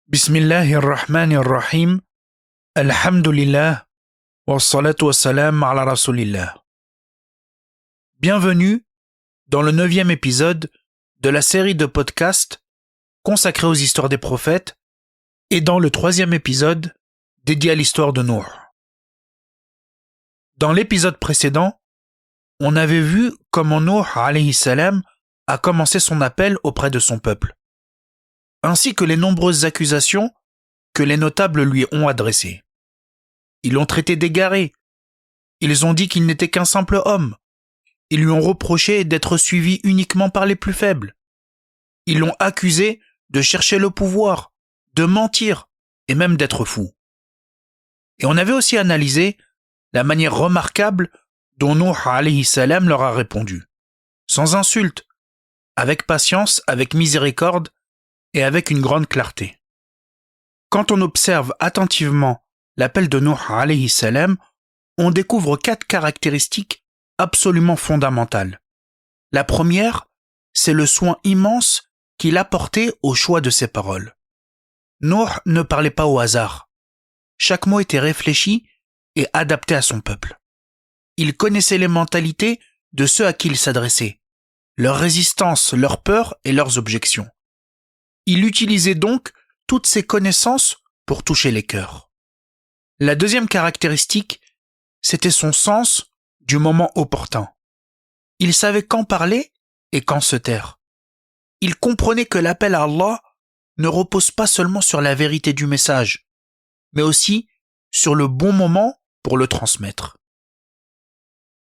Bismillahirrahmanirrahim. Alhamdulillah. Wassalatu wassalam ala rasulillah. Bienvenue dans le 9e épisode de la série de podcasts consacrée aux histoires des prophètes et dans le 3e épisode dédié à l'histoire de Nuh. Dans l'épisode précédent, on avait vu comment Nuh alayhi salam a commencé son appel auprès de son peuple, ainsi que les nombreuses accusations que les notables lui ont adressées. Ils l'ont traité d'égaré. Ils ont dit qu'il n'était qu'un simple homme. Ils lui ont reproché d'être suivi uniquement par les plus faibles. Ils l'ont accusé de chercher le pouvoir, de mentir et même d'être fou. Et on avait aussi analysé la manière remarquable dont Nuh alayhi salam leur a répondu. Sans insulte, avec patience, avec miséricorde et avec une grande clarté. Quand on observe attentivement l'appel de Nuh alayhi salam, on découvre 4 caractéristiques absolument fondamentales. La première, c'est le soin immense qu'il apportait au choix de ses paroles. Nuh ne parlait pas au hasard. Chaque mot était réfléchi et adapté à son peuple. Il connaissait les mentalités de ceux à qui il s'adressait, leurs résistances, leurs peurs et leurs objections. Il utilisait donc toutes ses connaissances pour toucher les cœurs. La deuxième caractéristique, c'était son sens du moment opportun. Il savait quand parler et quand se taire. Il comprenait que l'appel à Allah ne repose pas seulement sur la vérité du message, mais aussi sur le bon moment pour le transmettre.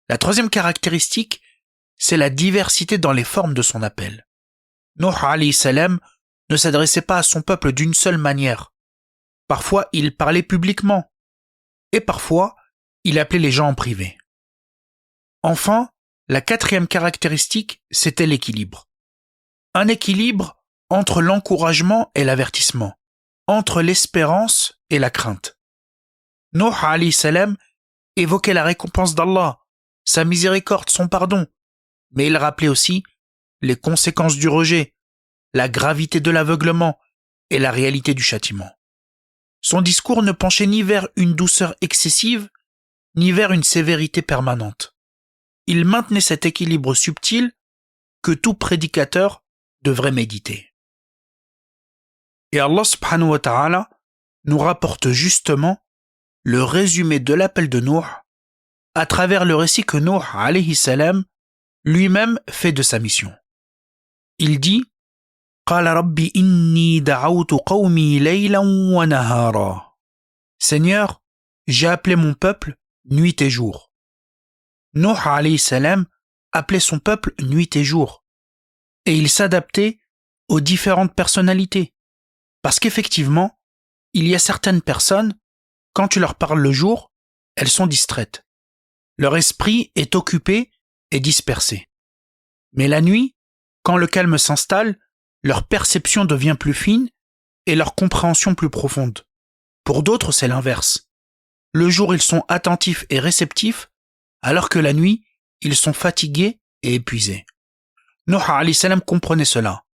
La troisième caractéristique, c'est la diversité dans les formes de son appel. Nuh alayhi salam ne s'adressait pas à son peuple d'une seule manière. Parfois, il parlait publiquement, et parfois, il appelait les gens en privé. Enfin, la quatrième caractéristique, c'était l'équilibre. Un équilibre entre l'encouragement et l'avertissement, entre l'espérance et la crainte. Nuh alayhi salam évoquait la récompense d'Allah, sa miséricorde, son pardon, mais il rappelait aussi les conséquences du rejet, la gravité de l'aveuglement et la réalité du châtiment. Son discours ne penchait ni vers une douceur excessive, ni vers une sévérité permanente. Il maintenait cet équilibre subtil que tout prédicateur devrait méditer. Et Allah subhanahu wa ta'ala nous rapporte justement le résumé de l'appel de Nuh à travers le récit que Nuh alayhi salam lui-même fait de sa mission. Il dit Seigneur, j'ai appelé mon peuple nuit et jour. Nuh alayhi salam appelait son peuple nuit et jour. Et il s'adaptait aux différentes personnalités. Parce qu'effectivement, il y a certaines personnes, quand tu leur parles le jour, elles sont distraites. Leur esprit est occupé et dispersé. Mais la nuit, quand le calme s'installe, leur perception devient plus fine et leur compréhension plus profonde. Pour d'autres, c'est l'inverse. Le jour, ils sont attentifs et réceptifs, alors que la nuit, ils sont fatigués et épuisés. Nuh alayhi salam comprenait cela.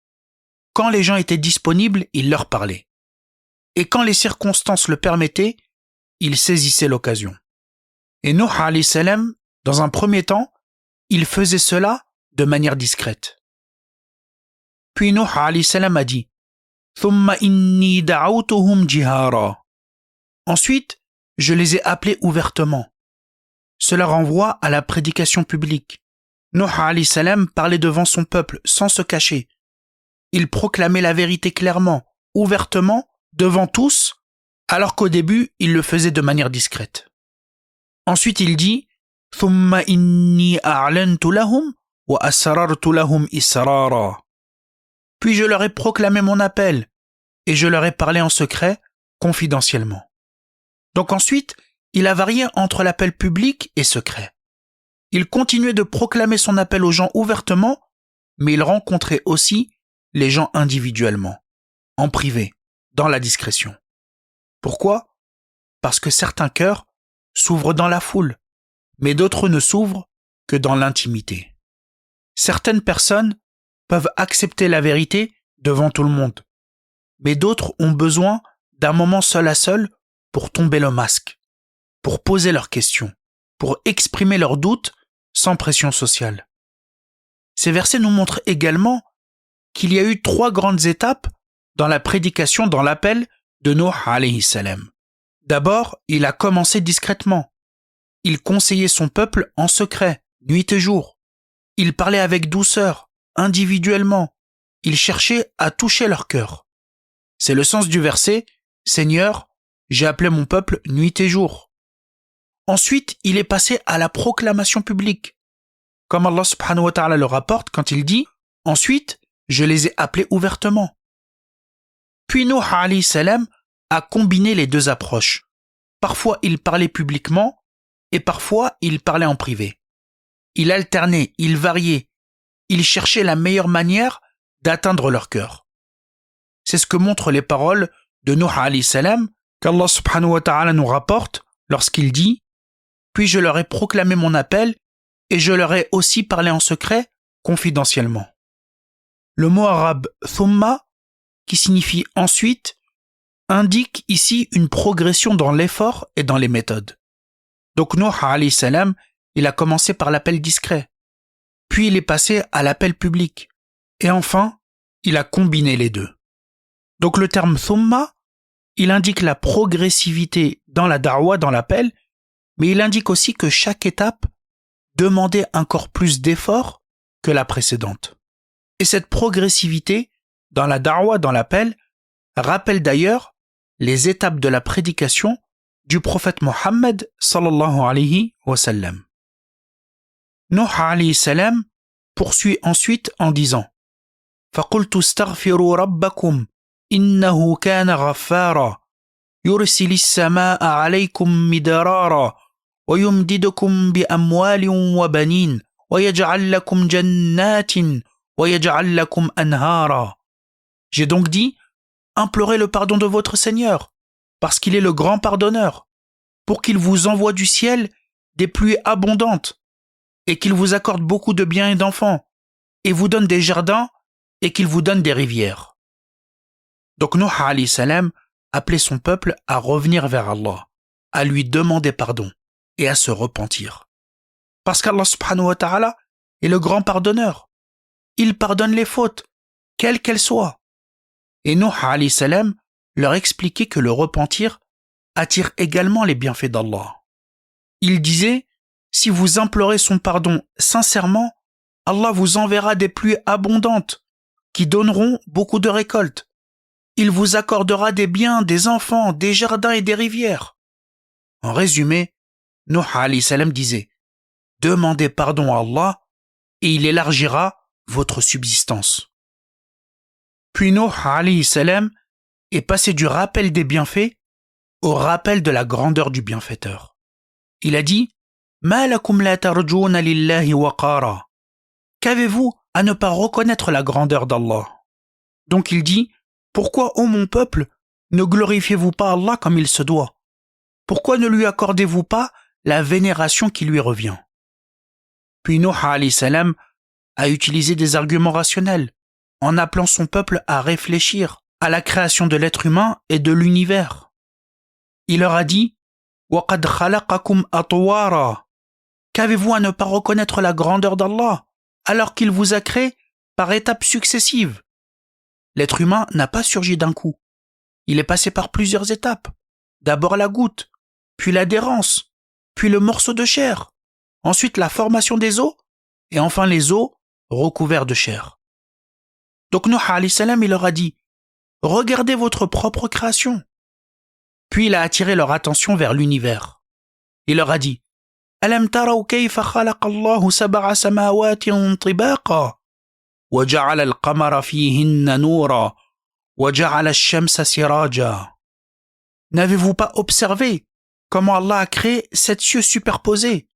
Quand les gens étaient disponibles, il leur parlait. Et quand les circonstances le permettaient, il saisissait l'occasion. Et Nuh alayhi salam, dans un premier temps, il faisait cela de manière discrète. Puis Nuh alayhi salam a dit Thumma inni da'awtuhum jihara. Ensuite, je les ai appelés ouvertement. Cela renvoie à la prédication publique. Nuh alayhi salam parlait devant son peuple sans se cacher. Il proclamait la vérité clairement, ouvertement, devant tous, alors qu'au début, il le faisait de manière discrète. Ensuite, il dit Thumma inni a'lantu lahum wa asrartu lahum israra. Puis je leur ai proclamé mon appel, et je leur ai parlé en secret, confidentiellement. Donc ensuite, il a varié entre l'appel public et secret. Il continuait de proclamer son appel aux gens ouvertement, mais il rencontrait aussi les gens individuellement, en privé, dans la discrétion. Pourquoi ? Parce que certains cœurs s'ouvrent dans la foule, mais d'autres ne s'ouvrent que dans l'intimité. Certaines personnes peuvent accepter la vérité devant tout le monde, mais d'autres ont besoin d'un moment seul à seul pour tomber le masque, pour poser leurs questions, pour exprimer leurs doutes sans pression sociale. Ces versets nous montrent également qu'il y a eu 3 grandes étapes dans la prédication, dans l'appel de Nuh alayhi salam. D'abord, il a commencé discrètement. Il conseillait son peuple en secret, nuit et jour. Il parlait avec douceur, individuellement. Il cherchait à toucher leur cœur. C'est le sens du verset « Seigneur, j'ai appelé mon peuple nuit et jour ». Ensuite, il est passé à la proclamation publique. Comme Allah subhanahu wa ta'ala le rapporte quand il dit « Ensuite, je les ai appelés ouvertement ». Puis Nuh alayhi salam a combiné les 2 approches. Parfois, il parlait publiquement et parfois, il parlait en privé. Il alternait, il variait, il cherchait la meilleure manière d'atteindre leur cœur. C'est ce que montrent les paroles de Nuh alayhi salam qu'Allah subhanahu wa ta'ala nous rapporte lorsqu'il dit « Puis je leur ai proclamé mon appel et je leur ai aussi parlé en secret, confidentiellement. » Le mot arabe « thumma » qui signifie « ensuite » indique ici une progression dans l'effort et dans les méthodes. Donc Nuh alayhi salam, il a commencé par l'appel discret, puis il est passé à l'appel public, et enfin, il a combiné les 2. Donc le terme thumma, il indique la progressivité dans la da'wa, dans l'appel, mais il indique aussi que chaque étape demandait encore plus d'efforts que la précédente. Et cette progressivité dans la da'wa, dans l'appel, rappelle d'ailleurs les étapes de la prédication du prophète Mohammed sallallahu alayhi wa sallam. Nuh alayhi salam poursuit ensuite en disant فَقُلْتُ اسْتَغْفِرُوا رَبَّكُمْ إِنَّهُ كَانَ غَفَّارًا يُرْسِلِ السَّمَاءَ عَلَيْكُمْ مِدْرَارًا وَيُمْدِدْكُمْ بِأَمْوَالٍ وَبَنِينَ وَيَجْعَلْ لَكُمْ جَنَّاتٍ وَيَجْعَلْ لَكُمْ أَنْهَارًا. J'ai donc dit, implorez le pardon de votre Seigneur, parce qu'il est le grand pardonneur, pour qu'il vous envoie du ciel des pluies abondantes, et qu'il vous accorde beaucoup de biens et d'enfants, et vous donne des jardins, et qu'il vous donne des rivières. Donc Nuh alayhi salam appelait son peuple à revenir vers Allah, à lui demander pardon, et à se repentir. Parce qu'Allah subhanahu wa ta'ala est le grand pardonneur. Il pardonne les fautes, quelles qu'elles soient. Et Nuh alayhi salam leur expliquait que le repentir attire également les bienfaits d'Allah. Il disait, si vous implorez son pardon sincèrement, Allah vous enverra des pluies abondantes qui donneront beaucoup de récoltes. Il vous accordera des biens, des enfants, des jardins et des rivières. En résumé, Nuh alayhi salam disait, demandez pardon à Allah et il élargira votre subsistance. Puis Nuh alayhi salam est passé du rappel des bienfaits au rappel de la grandeur du bienfaiteur. Il a dit « Ma lakum la tarjouna lillahi waqara » Qu'avez-vous à ne pas reconnaître la grandeur d'Allah? Donc il dit « Pourquoi, ô mon peuple, ne glorifiez-vous pas Allah comme il se doit? Pourquoi ne lui accordez-vous pas la vénération qui lui revient ?» Puis Nuh alayhi salam a utilisé des arguments rationnels en appelant son peuple à réfléchir à la création de l'être humain et de l'univers. Il leur a dit « وَقَدْ خَلَقَكُمْ أَطْوَارًا » Qu'avez-vous à ne pas reconnaître la grandeur d'Allah alors qu'il vous a créé par étapes successives? L'être humain n'a pas surgi d'un coup. Il est passé par plusieurs étapes. D'abord la goutte, puis l'adhérence, puis le morceau de chair, ensuite la formation des os, et enfin les os recouverts de chair. Donc Nuh alayhi salam, il leur a dit « Regardez votre propre création ». Puis il a attiré leur attention vers l'univers. Il leur a dit « Alam taraw kayfa khalaqa Allahu sab'a samawatin tibaqa wa ja'ala al-qamara fihinna noura wa ja'ala ash-shamsa siraja » N'avez-vous pas observé comment Allah a créé 7 cieux superposés?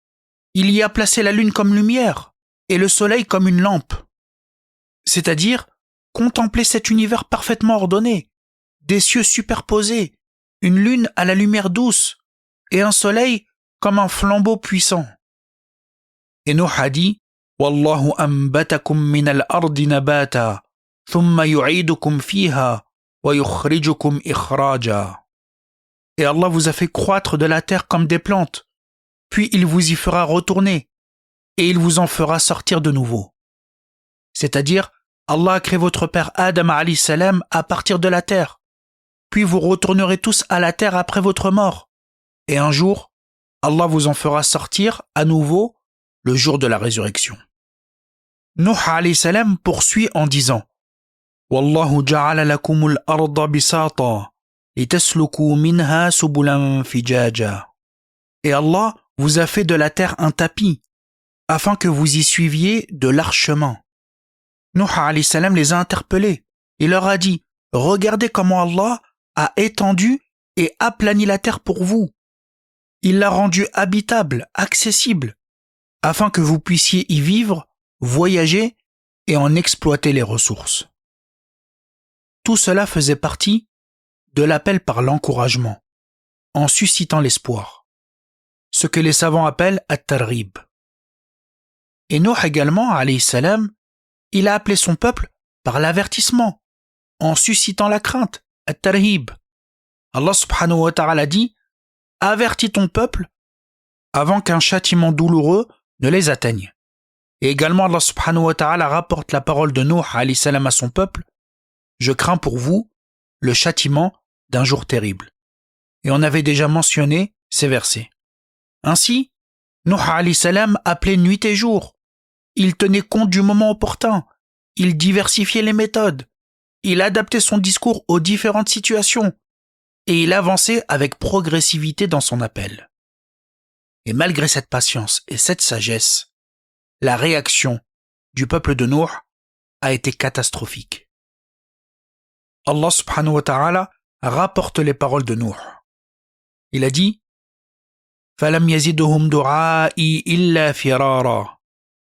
Il y a placé la lune comme lumière et le soleil comme une lampe. C'est-à-dire, contemplez cet univers parfaitement ordonné, des cieux superposés, une lune à la lumière douce et un soleil comme un flambeau puissant. Et Nuh a dit « Wallahu ambatakum min al-ardi nabata, thumma yu'idukum fiha, وَيُخْرِجُكُمْ إِخْرَاجًا. Et Allah vous a fait croître de la terre comme des plantes, puis il vous y fera retourner, et il vous en fera sortir de nouveau. C'est-à-dire, Allah a créé votre père Adam alayhi salam à partir de la terre, puis vous retournerez tous à la terre après votre mort, et un jour, Allah vous en fera sortir à nouveau le jour de la résurrection. Nuh alayhi salam poursuit en disant Wallahu ja'ala lakumul arda bisata litasluku minha subulan fijaja. Et Allah vous a fait de la terre un tapis afin que vous y suiviez de larges chemins. Nuh alayhi salam les a interpellés et leur a dit regardez comment Allah a étendu et aplani la terre pour vous. Il l'a rendue habitable, accessible, afin que vous puissiez y vivre, voyager et en exploiter les ressources. Tout cela faisait partie de l'appel par l'encouragement, en suscitant l'espoir, ce que les savants appellent at-targhib. Et Nuh également, alayhi salam, il a appelé son peuple par l'avertissement, en suscitant la crainte, at-targhib. Allah subhanahu wa ta'ala dit « Avertis ton peuple avant qu'un châtiment douloureux ne les atteigne. » Et également Allah subhanahu wa ta'ala rapporte la parole de Nuh alayhi salam à son peuple « Je crains pour vous le châtiment d'un jour terrible. » Et on avait déjà mentionné ces versets. Ainsi, Nuh alayhi salam appelait nuit et jour. Il tenait compte du moment opportun. Il diversifiait les méthodes. Il adaptait son discours aux différentes situations. Et il avançait avec progressivité dans son appel. Et malgré cette patience et cette sagesse, la réaction du peuple de Nuh a été catastrophique. Allah subhanahu wa ta'ala rapporte les paroles de Nuh. Il a dit فَلَمْ يَزِدْهُمْ دُعَائِي إِلَّا فِرَارًا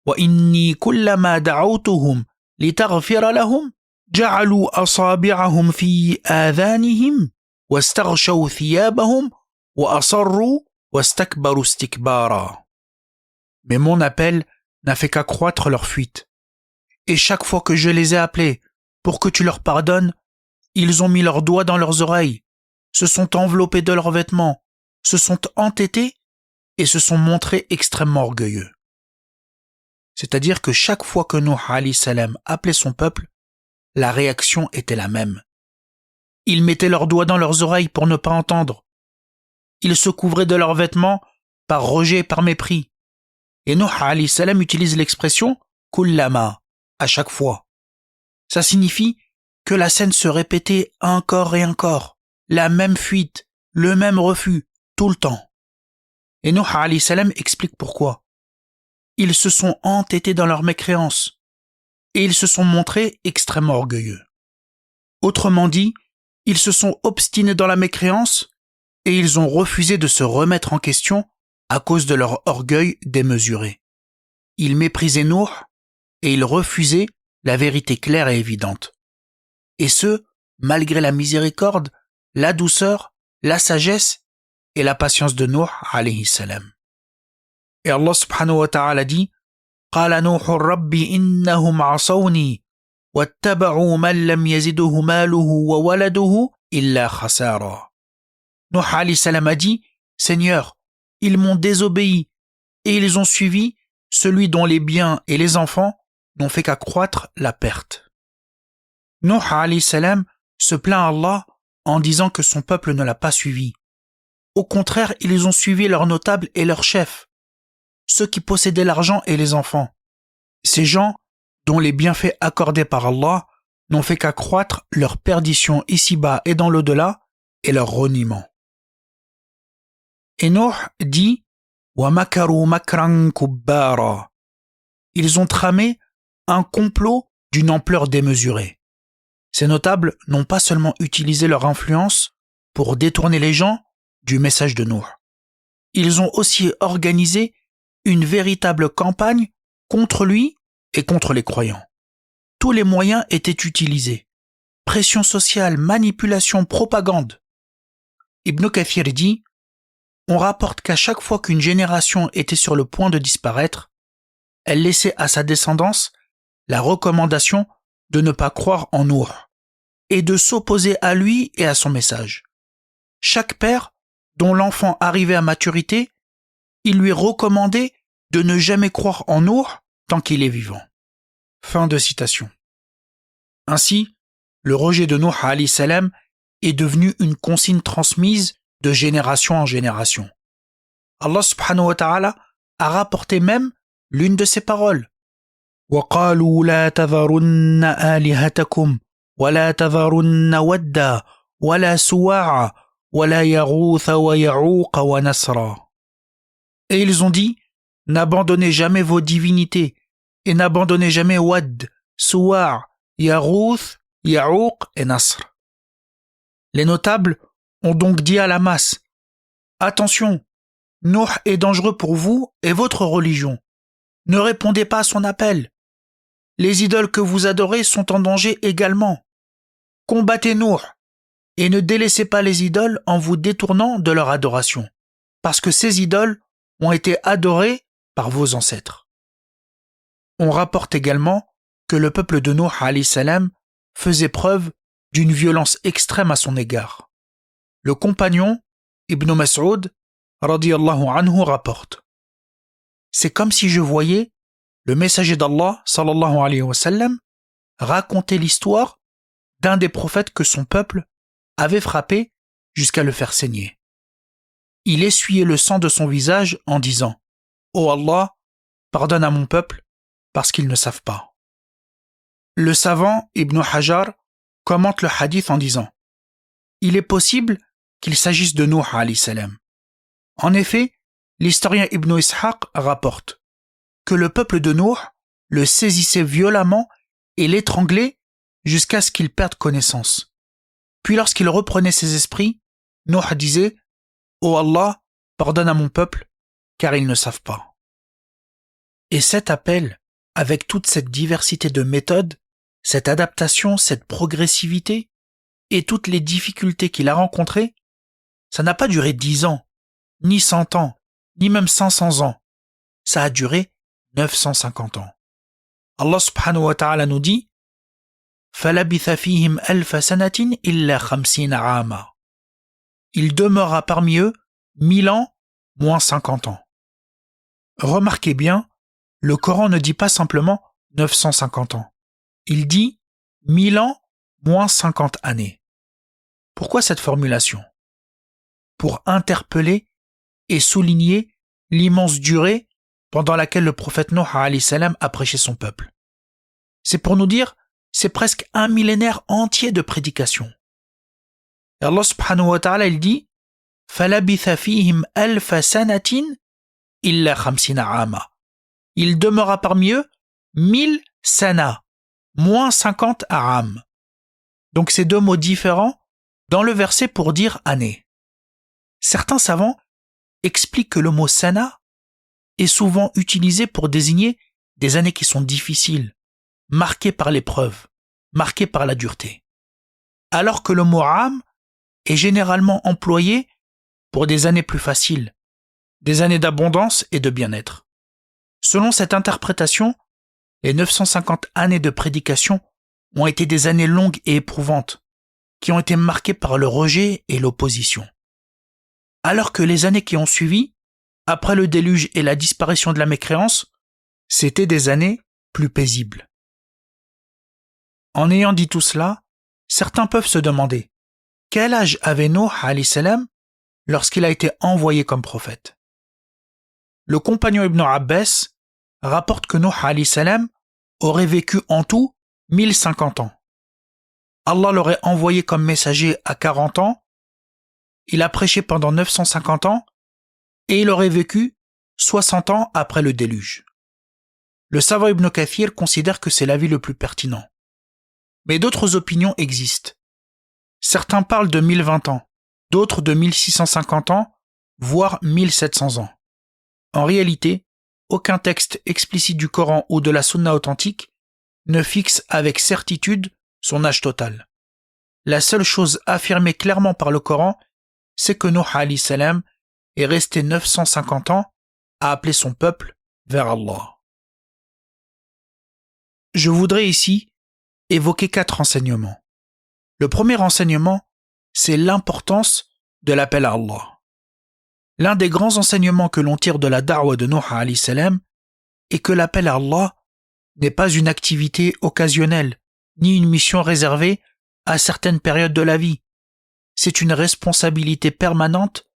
وَإِنِّي كُلَّمَا دَعَوْتُهُمْ لِتَغْفِرَ لَهُمْ جَعَلُوا أَصَابِعَهُمْ فِي آذَانِهِمْ واستغشوا ثيابهم وأصروا واستكبروا استكبارا. Mais mon appel n'a fait qu'accroître leur fuite. Et chaque fois que je les ai appelés pour que tu leur pardonnes, ils ont mis leurs doigts dans leurs oreilles, se sont enveloppés de leurs vêtements, se sont entêtés et se sont montrés extrêmement orgueilleux. C'est-à-dire que chaque fois que Nuh alayhi salam appelait son peuple, la réaction était la même. Ils mettaient leurs doigts dans leurs oreilles pour ne pas entendre. Ils se couvraient de leurs vêtements par rejet et par mépris. Et Nuh alayhi salam utilise l'expression « kullama » à chaque fois. Ça signifie que la scène se répétait encore et encore, la même fuite, le même refus, tout le temps. Et Nuh alayhi salam explique pourquoi. Ils se sont entêtés dans leur mécréance et ils se sont montrés extrêmement orgueilleux. Autrement dit, ils se sont obstinés dans la mécréance et ils ont refusé de se remettre en question à cause de leur orgueil démesuré. Ils méprisaient Nuh et ils refusaient la vérité claire et évidente. Et ce, malgré la miséricorde, la douceur, la sagesse et la patience de Nuh alayhi salam. Et Allah subhanahu wa ta'ala dit قال نوح رب إنهم عصوني واتبعوا من لم يزده ماله وولده إلا خسارا. Nuh alayhi salam a dit Seigneur, ils m'ont désobéi et ils ont suivi celui dont les biens et les enfants n'ont fait qu'accroître la perte. Nuh alayhi salam se plaint à Allah en disant que son peuple ne l'a pas suivi. Au contraire, ils ont suivi leurs notables et leurs chefs, ceux qui possédaient l'argent et les enfants. Ces gens, dont les bienfaits accordés par Allah n'ont fait qu'accroître leur perdition ici-bas et dans l'au-delà et leur reniement. Et Nuh dit « Wa makaru makran kubbara » Ils ont tramé un complot d'une ampleur démesurée. Ces notables n'ont pas seulement utilisé leur influence pour détourner les gens du message de Nuh. Ils ont aussi organisé une véritable campagne contre lui et contre les croyants. Tous les moyens étaient utilisés. Pression sociale, manipulation, propagande. Ibn Kathir dit « On rapporte qu'à chaque fois qu'une génération était sur le point de disparaître, elle laissait à sa descendance la recommandation de ne pas croire en Nuh, et de s'opposer à lui et à son message. Chaque père, dont l'enfant arrivait à maturité, il lui recommandait de ne jamais croire en Nuh tant qu'il est vivant. Fin de citation. Ainsi, le rejet de Nuh alayhi salam est devenu une consigne transmise de génération en génération. Allah subhanahu wa ta'ala a rapporté même l'une de ses paroles. وَقَالُوا لَا تَذَرُنَّ آلِهَتَكُمْ وَلَا تَذَرُنَّ وَدًّا وَلَا سُوَاعًا وَلَا يَغُوثَ وَيَعُوقَ وَنَسْرًا. Et ils ont dit, n'abandonnez jamais vos divinités et n'abandonnez jamais Wad, Suwa', Yarouth, Ya'ouq et Nasr. Les notables ont donc dit à la masse, attention, Nuh est dangereux pour vous et votre religion. Ne répondez pas à son appel. Les idoles que vous adorez sont en danger également. Combattez Nuh et ne délaissez pas les idoles en vous détournant de leur adoration, parce que ces idoles ont été adorées par vos ancêtres. On rapporte également que le peuple de Nuh alayhi salam faisait preuve d'une violence extrême à son égard. Le compagnon Ibn Mas'ud radiyallahu anhu rapporte: c'est comme si je voyais le messager d'Allah sallallahu alayhi wa sallam raconter l'histoire d'un des prophètes que son peuple avait frappé jusqu'à le faire saigner. Il essuyait le sang de son visage en disant: ô Allah, pardonne à mon peuple parce qu'ils ne savent pas. Le savant Ibn Hajar commente le hadith en disant: il est possible qu'il s'agisse de Nuh alayhi salam. En effet, l'historien Ibn Ishaq rapporte que le peuple de Nuh le saisissait violemment et l'étranglait jusqu'à ce qu'il perde connaissance. Puis lorsqu'il reprenait ses esprits, Nuh disait: ô Allah, pardonne à mon peuple, car ils ne savent pas. Et cet appel, avec toute cette diversité de méthodes, cette adaptation, cette progressivité, et toutes les difficultés qu'il a rencontrées, ça n'a pas duré 10 ans, ni 100 ans, ni même 500 ans. Ça a duré 950 ans. Allah subhanahu wa ta'ala nous dit: فَلَبِثَ فِيهِمْ أَلْفَ سَنَةٍ إِلَّا 50 عَامًا. Il demeura parmi eux 1000 ans, moins 50 ans. Remarquez bien, le Coran ne dit pas simplement 950 ans. Il dit 1000 ans, moins 50 années. Pourquoi cette formulation? Pour interpeller et souligner l'immense durée pendant laquelle le prophète Nuh alayhi salam a prêché son peuple. C'est pour nous dire, c'est presque un millénaire entier de prédication. Et Allah subhanahu wa ta'ala, il dit: فَلَبِثَ فِيهِمْ أَلْفَ سَنَةٍ إِلَّا 50 عَامًا. Il demeura parmi eux 1000 sana, moins 50 aram. Donc ces deux mots différents dans le verset pour dire année. Certains savants expliquent que le mot sana est souvent utilisé pour désigner des années qui sont difficiles, marquées par l'épreuve, marquées par la dureté. Alors que le mot am est généralement employé pour des années plus faciles, des années d'abondance et de bien-être. Selon cette interprétation, les 950 années de prédication ont été des années longues et éprouvantes, qui ont été marquées par le rejet et l'opposition. Alors que les années qui ont suivi, après le déluge et la disparition de la mécréance, c'étaient des années plus paisibles. En ayant dit tout cela, certains peuvent se demander: quel âge avait Nuh alayhi salam lorsqu'il a été envoyé comme prophète? Le compagnon Ibn Abbas rapporte que Nuh alayhi salam aurait vécu en tout 1050 ans. Allah l'aurait envoyé comme messager à 40 ans, il a prêché pendant 950 ans et il aurait vécu 60 ans après le déluge. Le savant Ibn Kathir considère que c'est l'avis le plus pertinent. Mais d'autres opinions existent. Certains parlent de 1020 ans, d'autres de 1650 ans, voire 1700 ans. En réalité, aucun texte explicite du Coran ou de la Sunna authentique ne fixe avec certitude son âge total. La seule chose affirmée clairement par le Coran, c'est que Nuh alayhi salam est resté 950 ans à appeler son peuple vers Allah. Je voudrais ici évoquer 4 enseignements. Le premier enseignement, c'est l'importance de l'appel à Allah. L'un des grands enseignements que l'on tire de la da'wa de Nuh alayhi salam est que l'appel à Allah n'est pas une activité occasionnelle, ni une mission réservée à certaines périodes de la vie. C'est une responsabilité permanente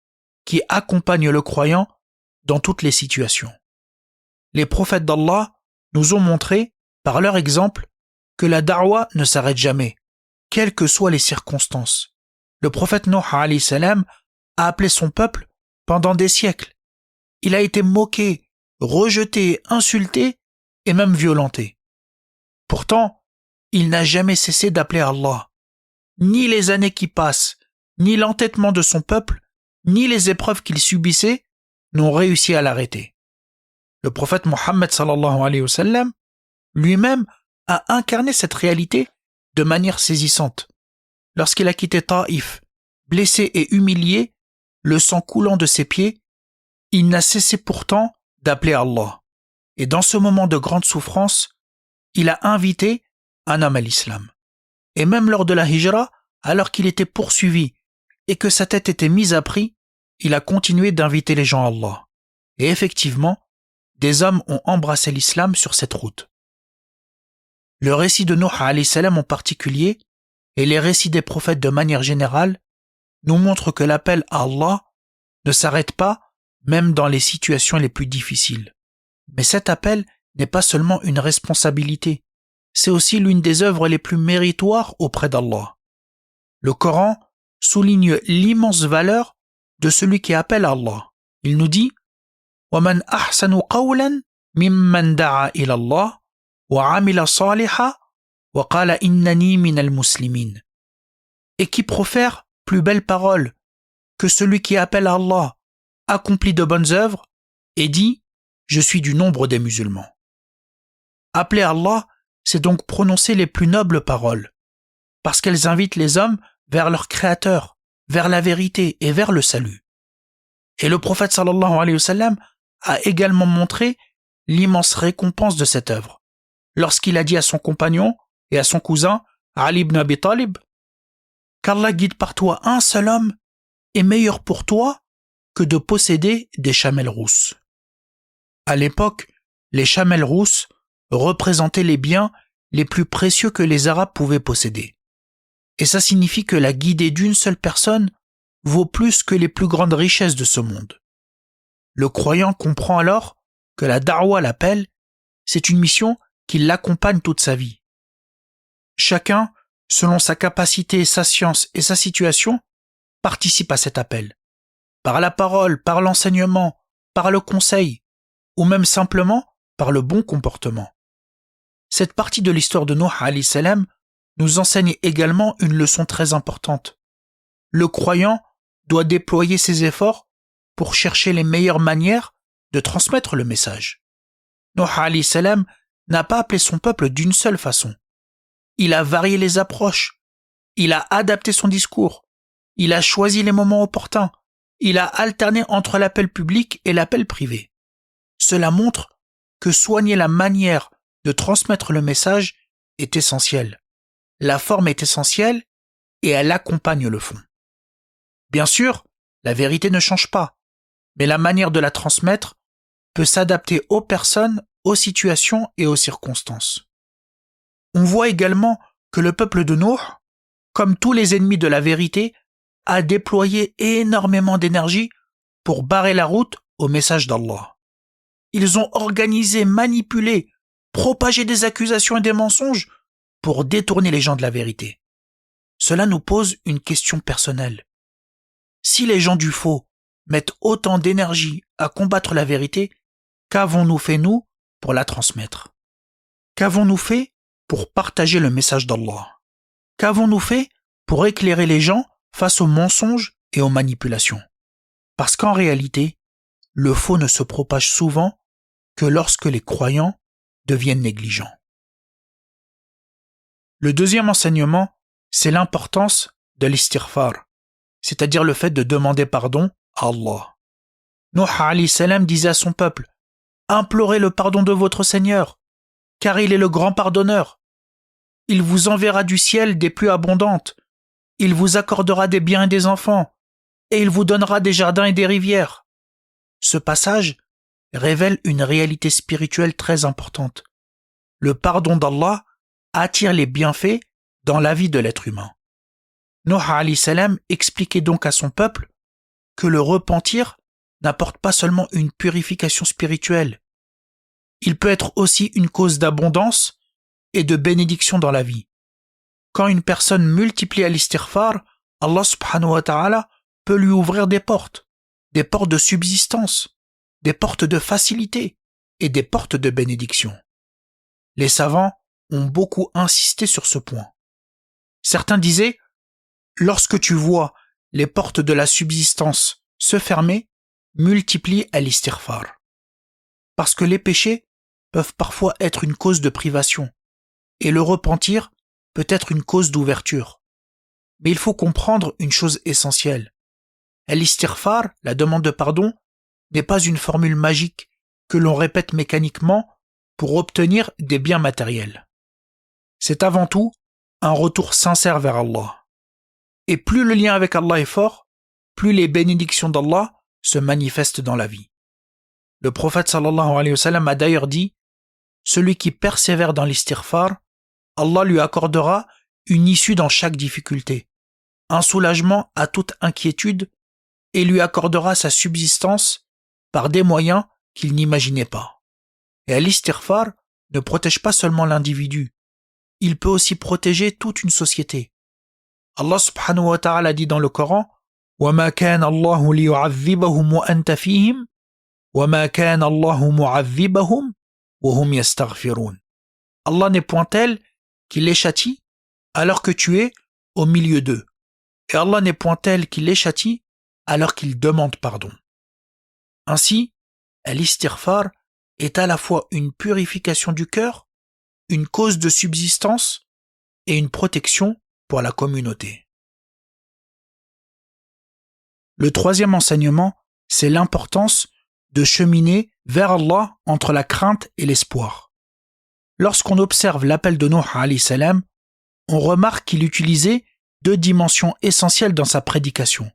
qui accompagne le croyant dans toutes les situations. Les prophètes d'Allah nous ont montré, par leur exemple, que la da'wa ne s'arrête jamais, quelles que soient les circonstances. Le prophète Nuh alayhi salam a appelé son peuple pendant des siècles. Il a été moqué, rejeté, insulté et même violenté. Pourtant, il n'a jamais cessé d'appeler Allah. Ni les années qui passent, ni l'entêtement de son peuple, ni les épreuves qu'il subissait n'ont réussi à l'arrêter. Le prophète Mohammed sallallahu alayhi wa sallam lui-même a incarné cette réalité de manière saisissante. Lorsqu'il a quitté Taïf, blessé et humilié, le sang coulant de ses pieds, il n'a cessé pourtant d'appeler Allah. Et dans ce moment de grande souffrance, il a invité un homme à l'islam. Et même lors de la hijra, alors qu'il était poursuivi et que sa tête était mise à prix, il a continué d'inviter les gens à Allah. Et effectivement, des hommes ont embrassé l'islam sur cette route. Le récit de Nuh alayhi salam en particulier, et les récits des prophètes de manière générale, nous montrent que l'appel à Allah ne s'arrête pas même dans les situations les plus difficiles. Mais cet appel n'est pas seulement une responsabilité, c'est aussi l'une des œuvres les plus méritoires auprès d'Allah. Le Coran souligne l'immense valeur de celui qui appelle à Allah. Il nous dit وَمَنْ أَحْسَنُ قَوْلًا مِمَّنْ دَعَا إِلَى اللَّهِ وَعَمِلَ صَالِحًا وَقَالَ إِنَّنِي مِنَ الْمُسْلِمِينَ. Et qui profère plus belle parole que celui qui appelle à Allah, accomplit de bonnes œuvres et dit « Je suis du nombre des musulmans ». Appeler Allah, c'est donc prononcer les plus nobles paroles, parce qu'elles invitent les hommes vers leur Créateur, vers la vérité et vers le salut. Et le prophète sallallahu alayhi wa sallam a également montré l'immense récompense de cette œuvre, lorsqu'il a dit à son compagnon et à son cousin, Ali ibn Abi Talib, qu'Allah guide par toi un seul homme est meilleur pour toi que de posséder des chamelles rousses. À l'époque, les chamelles rousses représentaient les biens les plus précieux que les Arabes pouvaient posséder. Et ça signifie que la guidée d'une seule personne vaut plus que les plus grandes richesses de ce monde. Le croyant comprend alors que la da'wa, l'appel, c'est une mission qui l'accompagne toute sa vie. Chacun, selon sa capacité, sa science et sa situation, participe à cet appel. Par la parole, par l'enseignement, par le conseil, ou même simplement par le bon comportement. Cette partie de l'histoire de Nuh alayhi salam nous enseigne également une leçon très importante. Le croyant doit déployer ses efforts pour chercher les meilleures manières de transmettre le message. Nuh alayhi salam n'a pas appelé son peuple d'une seule façon. Il a varié les approches, il a adapté son discours, il a choisi les moments opportuns, il a alterné entre l'appel public et l'appel privé. Cela montre que soigner la manière de transmettre le message est essentiel. La forme est essentielle et elle accompagne le fond. Bien sûr, la vérité ne change pas, mais la manière de la transmettre peut s'adapter aux personnes, aux situations et aux circonstances. On voit également que le peuple de Nuh, comme tous les ennemis de la vérité, a déployé énormément d'énergie pour barrer la route au message d'Allah. Ils ont organisé, manipulé, propagé des accusations et des mensonges pour détourner les gens de la vérité. Cela nous pose une question personnelle. Si les gens du faux mettent autant d'énergie à combattre la vérité, qu'avons-nous fait nous pour la transmettre? Qu'avons-nous fait pour partager le message d'Allah? Qu'avons-nous fait pour éclairer les gens face aux mensonges et aux manipulations? Parce qu'en réalité, le faux ne se propage souvent que lorsque les croyants deviennent négligents. Le deuxième enseignement, c'est l'importance de l'istighfar, c'est-à-dire le fait de demander pardon à Allah. Nuh alayhi salam disait à son peuple « Implorez le pardon de votre Seigneur, car il est le grand pardonneur. Il vous enverra du ciel des pluies abondantes, il vous accordera des biens et des enfants, et il vous donnera des jardins et des rivières. Ce passage révèle une réalité spirituelle très importante. Le pardon d'Allah attire les bienfaits dans la vie de l'être humain. Nuh alayhi salam expliquait donc à son peuple que le repentir n'apporte pas seulement une purification spirituelle. Il peut être aussi une cause d'abondance et de bénédiction dans la vie. Quand une personne multiplie l'istighfar, Allah subhanahu wa ta'ala peut lui ouvrir des portes de subsistance, des portes de facilité et des portes de bénédiction. Les savants ont beaucoup insisté sur ce point. Certains disaient, lorsque tu vois les portes de la subsistance se fermer, multiplie l'istighfar. Parce que les péchés peuvent parfois être une cause de privation, et le repentir peut être une cause d'ouverture. Mais il faut comprendre une chose essentielle. L'istighfar, la demande de pardon, n'est pas une formule magique que l'on répète mécaniquement pour obtenir des biens matériels. C'est avant tout un retour sincère vers Allah. Et plus le lien avec Allah est fort, plus les bénédictions d'Allah se manifestent dans la vie. Le prophète sallallahu alayhi wa sallam a d'ailleurs dit « Celui qui persévère dans l'istighfar, Allah lui accordera une issue dans chaque difficulté, un soulagement à toute inquiétude et lui accordera sa subsistance par des moyens qu'il n'imaginait pas. » Et l'istighfar ne protège pas seulement l'individu, il peut aussi protéger toute une société. Allah subhanahu wa ta'ala dit dans le Coran وَمَا كَانَ اللَّهُ لِيُعَذِّبَهُمْ وَأَنْتَ فِيهِمْ وَمَا كَانَ اللَّهُ مُعَذِّبَهُمْ وَهُمْ يَسْتَغْفِرُونَ. Allah n'est point tel qu'il les châtie alors que tu es au milieu d'eux. Et Allah n'est point tel qu'il les châtie alors qu'ils demandent pardon. Ainsi, l'istighfar est à la fois une purification du cœur, une cause de subsistance et une protection pour la communauté. Le troisième enseignement, c'est l'importance de cheminer vers Allah entre la crainte et l'espoir. Lorsqu'on observe l'appel de Nuh alayhi salam, on remarque qu'il utilisait deux dimensions essentielles dans sa prédication,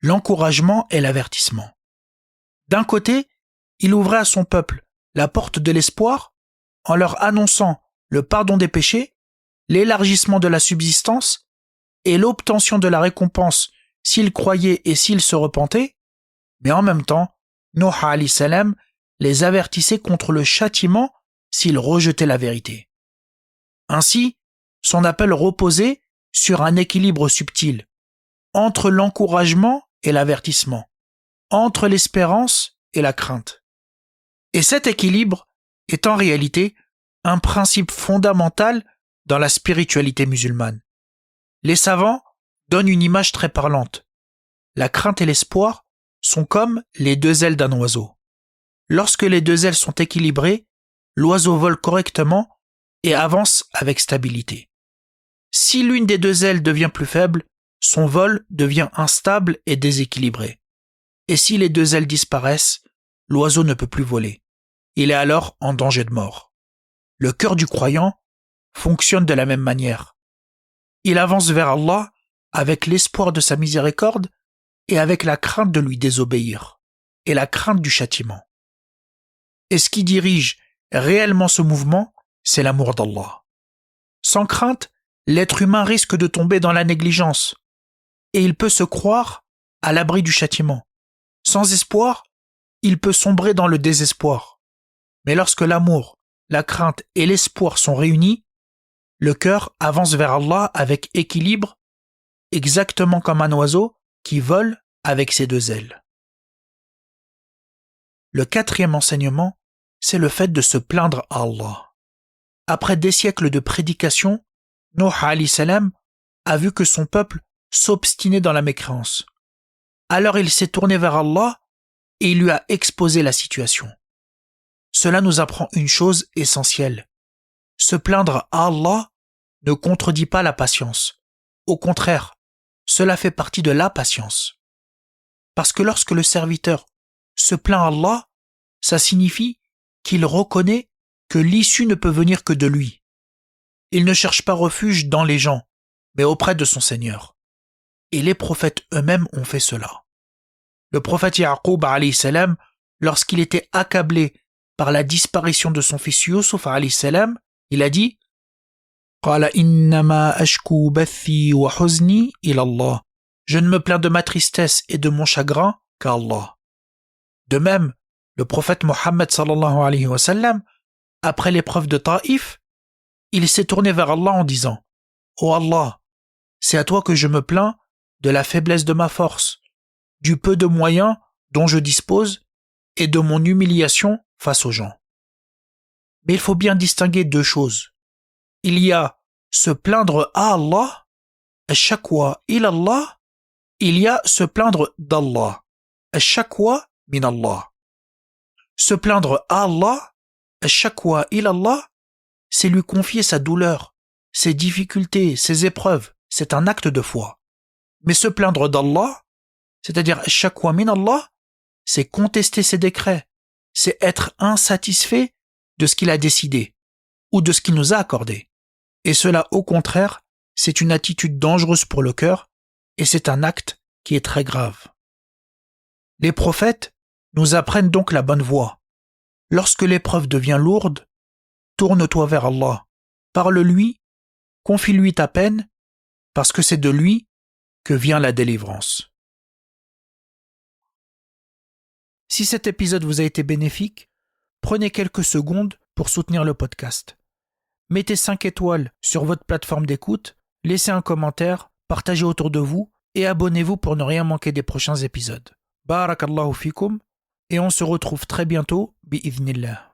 l'encouragement et l'avertissement. D'un côté, il ouvrait à son peuple la porte de l'espoir en leur annonçant le pardon des péchés, l'élargissement de la subsistance et l'obtention de la récompense s'ils croyaient et s'ils se repentaient, mais en même temps, Nuh alayhi salam les avertissait contre le châtiment s'ils rejetaient la vérité. Ainsi, son appel reposait sur un équilibre subtil entre l'encouragement et l'avertissement, entre l'espérance et la crainte. Et cet équilibre est en réalité un principe fondamental dans la spiritualité musulmane. Les savants donnent une image très parlante. La crainte et l'espoir sont comme les deux ailes d'un oiseau. Lorsque les deux ailes sont équilibrées, l'oiseau vole correctement et avance avec stabilité. Si l'une des deux ailes devient plus faible, son vol devient instable et déséquilibré. Et si les deux ailes disparaissent, l'oiseau ne peut plus voler. Il est alors en danger de mort. Le cœur du croyant fonctionne de la même manière. Il avance vers Allah avec l'espoir de sa miséricorde et avec la crainte de lui désobéir et la crainte du châtiment. Et ce qui dirige réellement ce mouvement, c'est l'amour d'Allah. Sans crainte, l'être humain risque de tomber dans la négligence et il peut se croire à l'abri du châtiment. Sans espoir, il peut sombrer dans le désespoir. Mais lorsque l'amour, la crainte et l'espoir sont réunis, le cœur avance vers Allah avec équilibre, exactement comme un oiseau qui vole avec ses deux ailes. Le quatrième enseignement, c'est le fait de se plaindre à Allah. Après des siècles de prédication, Nuh alayhi salam a vu que son peuple s'obstinait dans la mécréance. Alors il s'est tourné vers Allah et il lui a exposé la situation. Cela nous apprend une chose essentielle. Se plaindre à Allah ne contredit pas la patience. Au contraire, cela fait partie de la patience. Parce que lorsque le serviteur se plaint à Allah, ça signifie qu'il reconnaît que l'issue ne peut venir que de lui. Il ne cherche pas refuge dans les gens, mais auprès de son Seigneur. et les prophètes eux-mêmes ont fait cela. Le prophète Ya'qub alayhi salam, lorsqu'il était accablé par la disparition de son fils Yusuf alayhi salam, il a dit قال إنما أشكو بثي وحزني إلى الله. Je ne me plains de ma tristesse et de mon chagrin qu'à Allah. De même, le prophète Mohammed sallallahu alayhi wa sallam, après l'épreuve de Taïf, il s'est tourné vers Allah en disant Ô Allah, c'est à toi que je me plains de la faiblesse de ma force, du peu de moyens dont je dispose et de mon humiliation face aux gens. Mais il faut bien distinguer deux choses. Il y a se plaindre à Allah, ash-shakwa ilallah, il y a se plaindre d'Allah, ash-shakwa min Allah. Se plaindre à Allah, ash-shakwa ilallah, c'est lui confier sa douleur, ses difficultés, ses épreuves, c'est un acte de foi. Mais se plaindre d'Allah, c'est-à-dire ash-shakwa min Allah, c'est contester ses décrets, c'est être insatisfait de ce qu'il a décidé ou de ce qu'il nous a accordé. Et cela, au contraire, c'est une attitude dangereuse pour le cœur et c'est un acte qui est très grave. Les prophètes nous apprennent donc la bonne voie. Lorsque l'épreuve devient lourde, tourne-toi vers Allah, parle-lui, confie-lui ta peine, parce que c'est de lui que vient la délivrance. Si cet épisode vous a été bénéfique, prenez quelques secondes pour soutenir le podcast. Mettez 5 étoiles sur votre plateforme d'écoute, laissez un commentaire, partagez autour de vous et abonnez-vous pour ne rien manquer des prochains épisodes. Barakallahu fikum et on se retrouve très bientôt, bi'idhnillah.